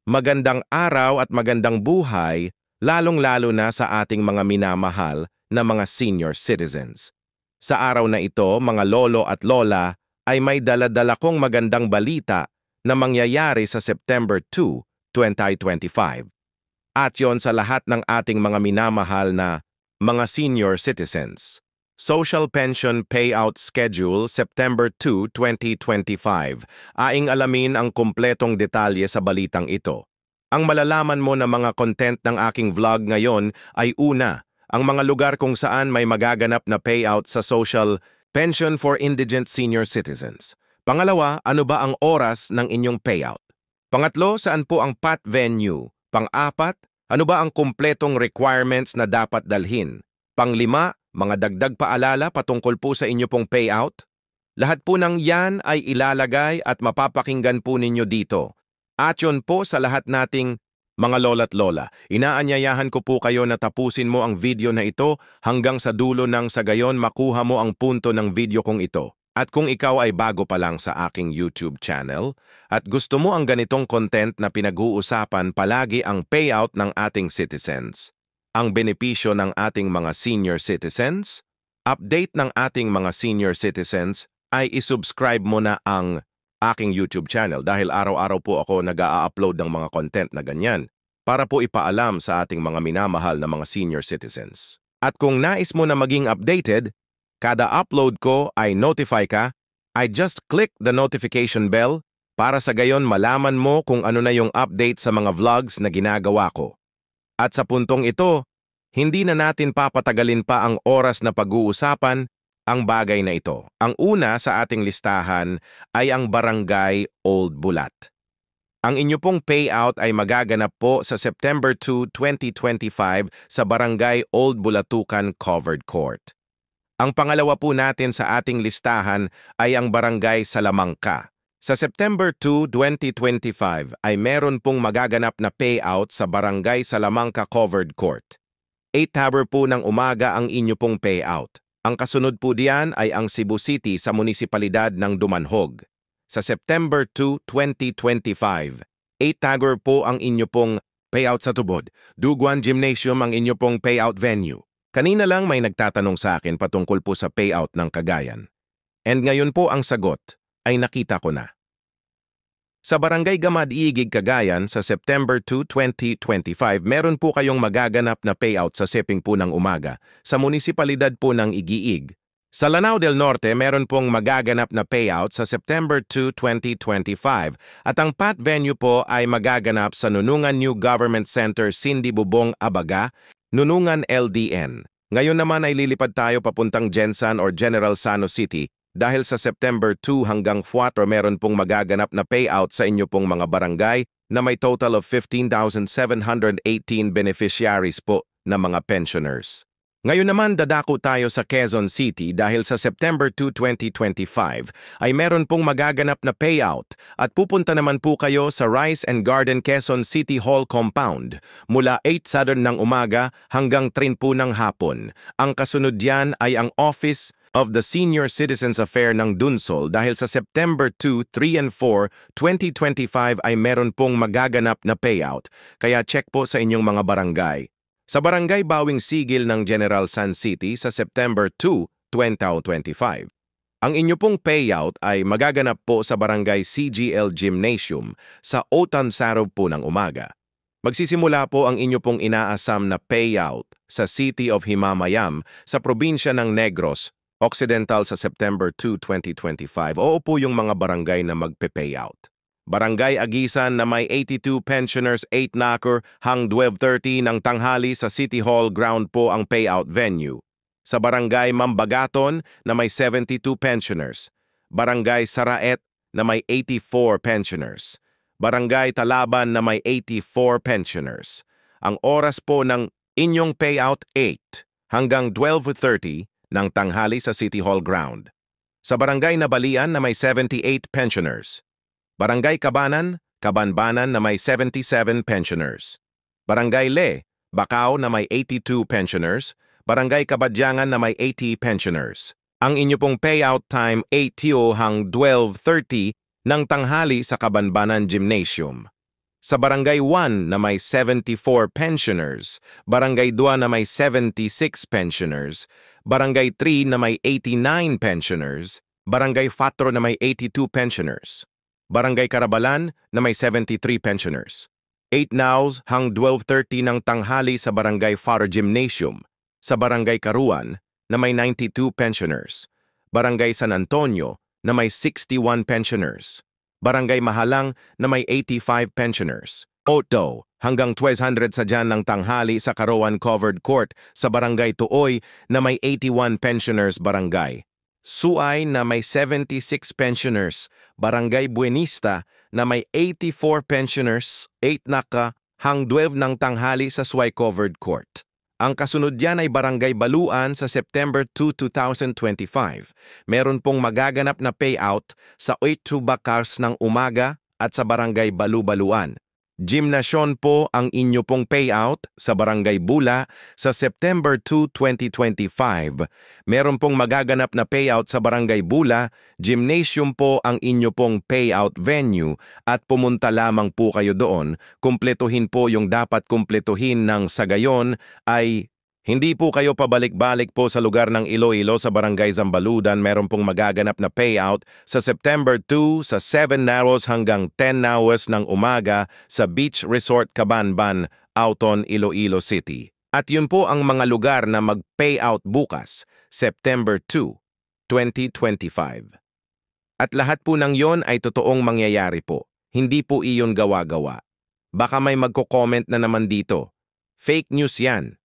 Magandang araw at magandang buhay, lalong-lalo na sa ating mga minamahal na mga senior citizens. Sa araw na ito, mga lolo at lola, ay may dala-dala kong magandang balita na mangyayari sa September 2, 2025. At yon sa lahat ng ating mga minamahal na mga senior citizens. Social Pension Payout Schedule September 2, 2025. Aing alamin ang kumpletong detalye sa balitang ito. Ang malalaman mo na mga content ng aking vlog ngayon ay una, ang mga lugar kung saan may magaganap na payout sa Social Pension for Indigent Senior Citizens. Pangalawa, ano ba ang oras ng inyong payout? Pangatlo, saan po ang PAT venue? Pang-apat, ano ba ang kumpletong requirements na dapat dalhin? Panglima, mga dagdag paalala patungkol po sa inyo pong payout? Lahat po ng yan ay ilalagay at mapapakinggan po ninyo dito. At yun po sa lahat nating mga lola't lola. Inaanyayahan ko po kayo na tapusin mo ang video na ito hanggang sa dulo nang sa gayon makuha mo ang punto ng video kong ito. At kung ikaw ay bago pa lang sa aking YouTube channel at gusto mo ang ganitong content na pinag-uusapan palagi ang payout ng ating citizens, ang benepisyo ng ating mga senior citizens, update ng ating mga senior citizens, ay isubscribe mo na ang aking YouTube channel dahil araw-araw po ako nag-a-upload ng mga content na ganyan para po ipaalam sa ating mga minamahal na mga senior citizens. At kung nais mo na maging updated, kada upload ko ay notify ka, I just click the notification bell para sa gayon malaman mo kung ano na yung update sa mga vlogs na ginagawa ko. At sa puntong ito, hindi na natin papatagalin pa ang oras na pag-uusapan ang bagay na ito. Ang una sa ating listahan ay ang Barangay Old Bulat. Ang inyo pong payout ay magaganap po sa September 2, 2025 sa Barangay Old Bulatukan Covered Court. Ang pangalawa po natin sa ating listahan ay ang Barangay Salamangka. Sa September 2, 2025 ay meron pong magaganap na payout sa Barangay Salamangka Covered Court. 8 po ng umaga ang inyo pong payout. Ang kasunod po diyan ay ang Cebu City sa munisipalidad ng Dumanhog. Sa September 2, 2025, 8 po ang inyo pong payout sa Tubod. Duguan Gymnasium ang inyo pong payout venue. Kanina lang may nagtatanong sa akin patungkol po sa payout ng Cagayan. And ngayon po ang sagot ay nakita ko na. Sa Barangay Gamad-Iigig, Cagayan, sa September 2, 2025, meron po kayong magaganap na payout sa siping po ng umaga sa munisipalidad po ng Igiig. Sa Lanao del Norte, meron pong magaganap na payout sa September 2, 2025 at ang PAT venue po ay magaganap sa Nunungan New Government Center, Cindy Bubong, Abaga, Nunungan LDN. Ngayon naman ay lilipad tayo papuntang Jensan or General Santos City. Dahil sa September 2 hanggang 4 meron pong magaganap na payout sa inyo pong mga barangay na may total of 15,718 beneficiaries po na mga pensioners. Ngayon naman dadako tayo sa Quezon City dahil sa September 2, 2025 ay meron pong magaganap na payout at pupunta naman po kayo sa Rice and Garden Quezon City Hall Compound mula 8 Southern ng umaga hanggang 3 po ng hapon. Ang kasunod diyan ay ang Office of the Senior Citizens Affair ng Dunsol dahil sa September 2, 3 and 4, 2025 ay meron pong magaganap na payout. Kaya check po sa inyong mga barangay. Sa Barangay Bawing Sigil ng General San City sa September 2, 2025. Ang inyo pong payout ay magaganap po sa Barangay CGL Gymnasium sa Otan Sarov po ng umaga. Magsisimula po ang inyo pong inaasam na payout sa City of Himamayam sa probinsya ng Negros Occidental sa September 2, 2025. Oo po yung mga barangay na magpe-payout. Barangay Agisan na may 82 pensioners, 8 knocker hang 12:30 ng tanghali sa City Hall ground po ang payout venue. Sa Barangay Mambagaton na may 72 pensioners. Barangay Saraet na may 84 pensioners. Barangay Talaban na may 84 pensioners. Ang oras po ng inyong payout 8 hanggang 12:30 ng tanghali sa City Hall ground. Sa Barangay Nabalian na may 78 pensioners. Barangay Kabanan, Kabanbanan na may 77 pensioners. Barangay Le, Bacau na may 82 pensioners. Barangay Kabadyangan na may 80 pensioners. Ang inyo pong payout time 8 hang 12:30 ng tanghali sa Kabanbanan Gymnasium. Sa Barangay 1 na may 74 pensioners, Barangay 2 na may 76 pensioners, Barangay 3 na may 89 pensioners, Barangay 4 na may 82 pensioners, Barangay Carabalan na may 73 pensioners. 8 nows hang 12:30 ng tanghali sa Barangay Faro Gymnasium, sa Barangay Caruan na may 92 pensioners, Barangay San Antonio na may 61 pensioners, Barangay Mahalang na may 85 pensioners. 8 hanggang 1200 sa dyan ng tanghali sa Caruan Covered Court sa Barangay Tuoy na may 81 pensioners barangay. Suay na may 76 pensioners, Barangay Buenista na may 84 pensioners, 8 naka hang 12 ng tanghali sa Suay Covered Court. Ang kasunod yan ay Barangay Baluan sa September 2, 2025. Meron pong magaganap na payout sa 8 bakas ng umaga at sa Barangay Balu-Baluan. Gymnasyon po ang inyo pong payout sa Barangay Bula sa September 2, 2025. Meron pong magaganap na payout sa Barangay Bula, gymnasium po ang inyo pong payout venue at pumunta lamang po kayo doon. Kumpletuhin po yung dapat kumpletuhin ng sa gayon ay hindi po kayo pabalik-balik po sa lugar ng Iloilo sa Barangay Zambaludan. Meron pong magaganap na payout sa September 2 sa 7 hours hanggang 10 hours ng umaga sa Beach Resort Cabanban, Auton, Iloilo City. At yun po ang mga lugar na mag-payout bukas, September 2, 2025. At lahat po ng yon ay totoong mangyayari po. Hindi po iyon gawa-gawa. Baka may magko-comment na naman dito. Fake news yan.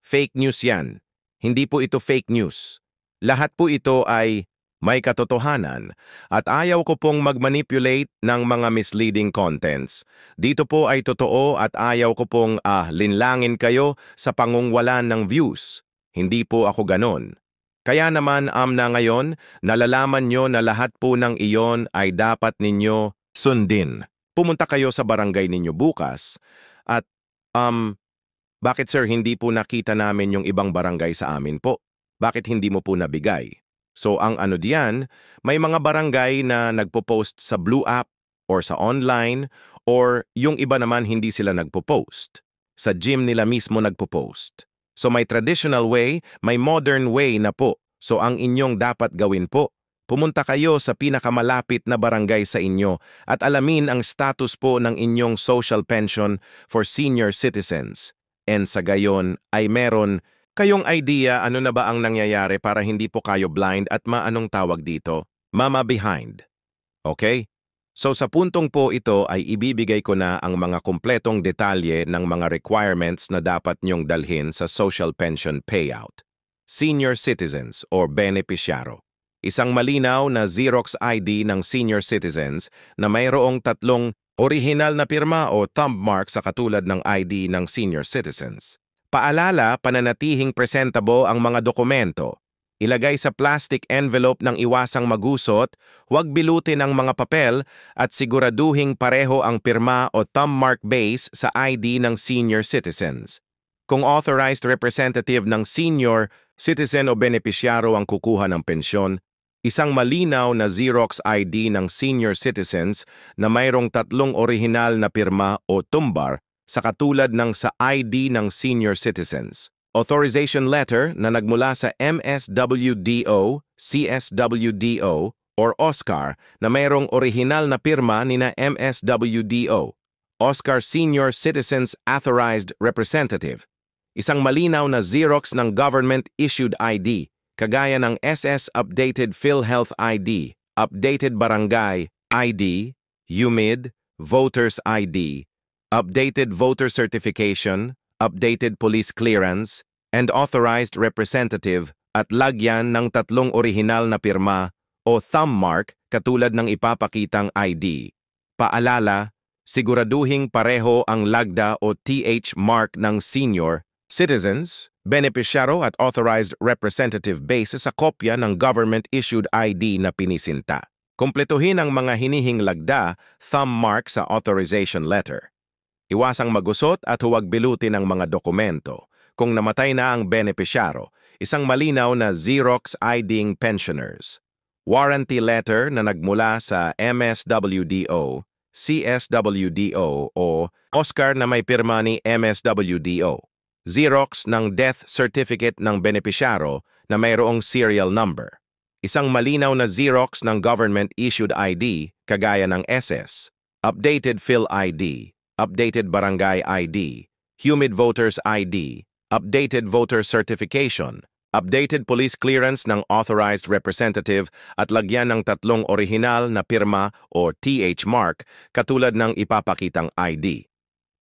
Fake news yan. Hindi po ito fake news. Lahat po ito ay may katotohanan at ayaw ko pong mag-manipulate ng mga misleading contents. Dito po ay totoo at ayaw ko pong linlangin kayo sa pangungwalan ng views. Hindi po ako ganon. Kaya naman na ngayon, nalalaman nyo na lahat po ng iyon ay dapat ninyo sundin. Pumunta kayo sa barangay ninyo bukas at bakit sir hindi po nakita namin yung ibang barangay sa amin po? Bakit hindi mo po nabigay? So ang ano diyan, may mga barangay na nagpo-post sa Blue App or sa online or yung iba naman hindi sila nagpo-post. Sa gym nila mismo nagpo-post. So may traditional way, may modern way na po. So ang inyong dapat gawin po, pumunta kayo sa pinakamalapit na barangay sa inyo at alamin ang status po ng inyong social pension for senior citizens. And sa gayon ay meron kayong idea ano na ba ang nangyayari para hindi po kayo blind at maanong tawag dito? Mama behind. Okay? So sa puntong po ito ay ibibigay ko na ang mga kumpletong detalye ng mga requirements na dapat nyong dalhin sa social pension payout. Senior citizens or beneficiaro. Isang malinaw na Xerox ID ng senior citizens na mayroong 3 orihinal na pirma o thumb mark sa katulad ng ID ng senior citizens. Paalala, pananatihing presentable ang mga dokumento. Ilagay sa plastic envelope ng iwasang magusot, huwag bilutin ang mga papel at siguraduhing pareho ang pirma o thumb mark base sa ID ng senior citizens. Kung authorized representative ng senior citizen o benepisyaro ang kukuha ng pensyon, isang malinaw na Xerox ID ng senior citizens na mayroong 3 orihinal na pirma o tumbar sa katulad ng sa ID ng senior citizens. Authorization letter na nagmula sa MSWDO, CSWDO, or OSCAR na mayroong orihinal na pirma nina MSWDO, OSCAR Senior Citizens Authorized Representative. Isang malinaw na Xerox ng government-issued ID kagaya ng SS Updated PhilHealth ID, Updated Barangay ID, UMID, Voters ID, Updated Voter Certification, Updated Police Clearance, and Authorized Representative at lagyan ng 3 orihinal na pirma o thumb mark katulad ng ipapakitang ID. Paalala, siguraduhing pareho ang lagda o TH mark ng senior citizens, beneficiaro at authorized representative base sa kopya ng government-issued ID na pinisinta. Kumpletuhin ang mga hinihing lagda, thumb mark sa authorization letter. Iwasang magusot at huwag bilutin ang mga dokumento. Kung namatay na ang beneficiaro, isang malinaw na Xerox IDing pensioners. Warranty letter na nagmula sa MSWDO, CSWDO o Oscar na may pirma ni MSWDO. Xerox ng death certificate ng benepisyaro na mayroong serial number. Isang malinaw na Xerox ng government-issued ID, kagaya ng SS. Updated PhilID, updated Barangay ID, Humid Voters ID, updated voter certification, updated police clearance ng authorized representative at lagyan ng 3 orihinal na pirma o TH mark katulad ng ipapakitang ID.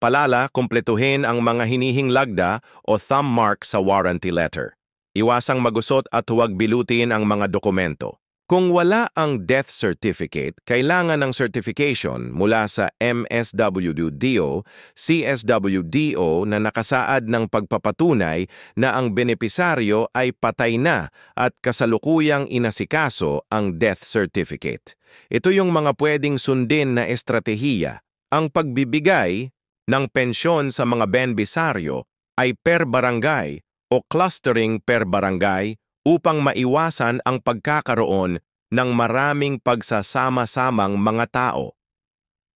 Palala, kumpletuhin ang mga hinihing lagda o thumb mark sa warranty letter. Iwasang magusot at huwag bilutin ang mga dokumento. Kung wala ang death certificate, kailangan ng certification mula sa MSWDO, CSWDO na nakasaad ng pagpapatunay na ang benepisaryo ay patay na at kasalukuyang inasikaso ang death certificate. Ito yung mga pwedeng sundin na estratehiya. Ang pagbibigay ng pensyon sa mga benepisaryo ay per barangay o clustering per barangay upang maiwasan ang pagkakaroon ng maraming pagsasama-samang mga tao.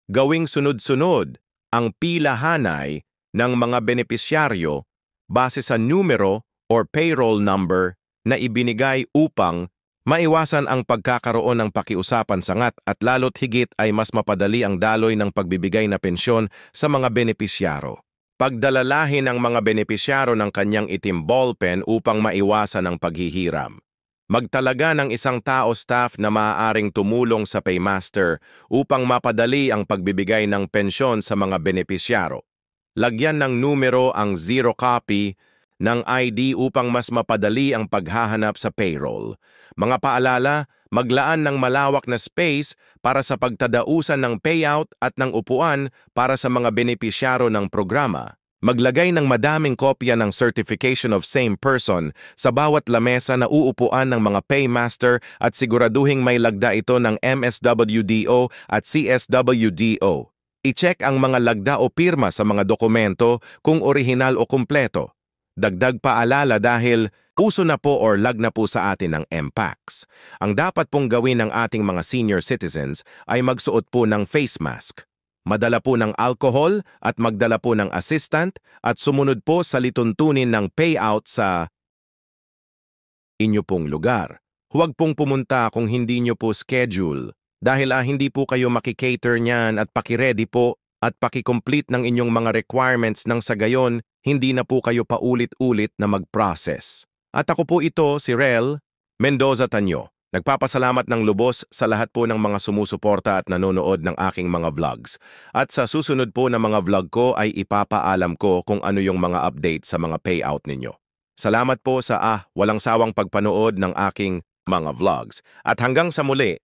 Gawing sunod-sunod ang pilahanay ng mga benepisyaryo base sa numero or payroll number na ibinigay upang maiwasan ang pagkakaroon ng pakiusapan sangat at lalo't higit ay mas mapadali ang daloy ng pagbibigay na pensyon sa mga benepisyaro. Pagdalalahin ang mga benepisyaro ng kanyang itim ballpen upang maiwasan ang paghihiram. Magtalaga ng isang tao staff na maaaring tumulong sa paymaster upang mapadali ang pagbibigay ng pensyon sa mga benepisyaro. Lagyan ng numero ang zero copy ng ID upang mas mapadali ang paghahanap sa payroll. Mga paalala, maglaan ng malawak na space para sa pagtadausan ng payout at ng upuan para sa mga benepisyaro ng programa. Maglagay ng madaming kopya ng Certification of Same Person sa bawat lamesa na uupuan ng mga paymaster at siguraduhing may lagda ito ng MSWDO at CSWDO. I-check ang mga lagda o pirma sa mga dokumento kung orihinal o kumpleto. Dagdag paalala dahil uso na po or lag na po sa atin ng MPAX. Ang dapat pong gawin ng ating mga senior citizens ay magsuot po ng face mask. Madala po ng alcohol at magdala po ng assistant at sumunod po sa lituntunin ng payout sa inyo pong lugar. Huwag pong pumunta kung hindi nyo po schedule dahil hindi po kayo makikater niyan at pakiready po at pakicomplete ng inyong mga requirements nang sa gayon, hindi na po kayo paulit-ulit na mag-process. At ako po ito, si Rel Mendoza Tanyo. Nagpapasalamat ng lubos sa lahat po ng mga sumusuporta at nanonood ng aking mga vlogs. At sa susunod po na mga vlog ko ay ipapaalam ko kung ano yung mga update sa mga payout ninyo. Salamat po sa walang sawang pagpanood ng aking mga vlogs. At hanggang sa muli,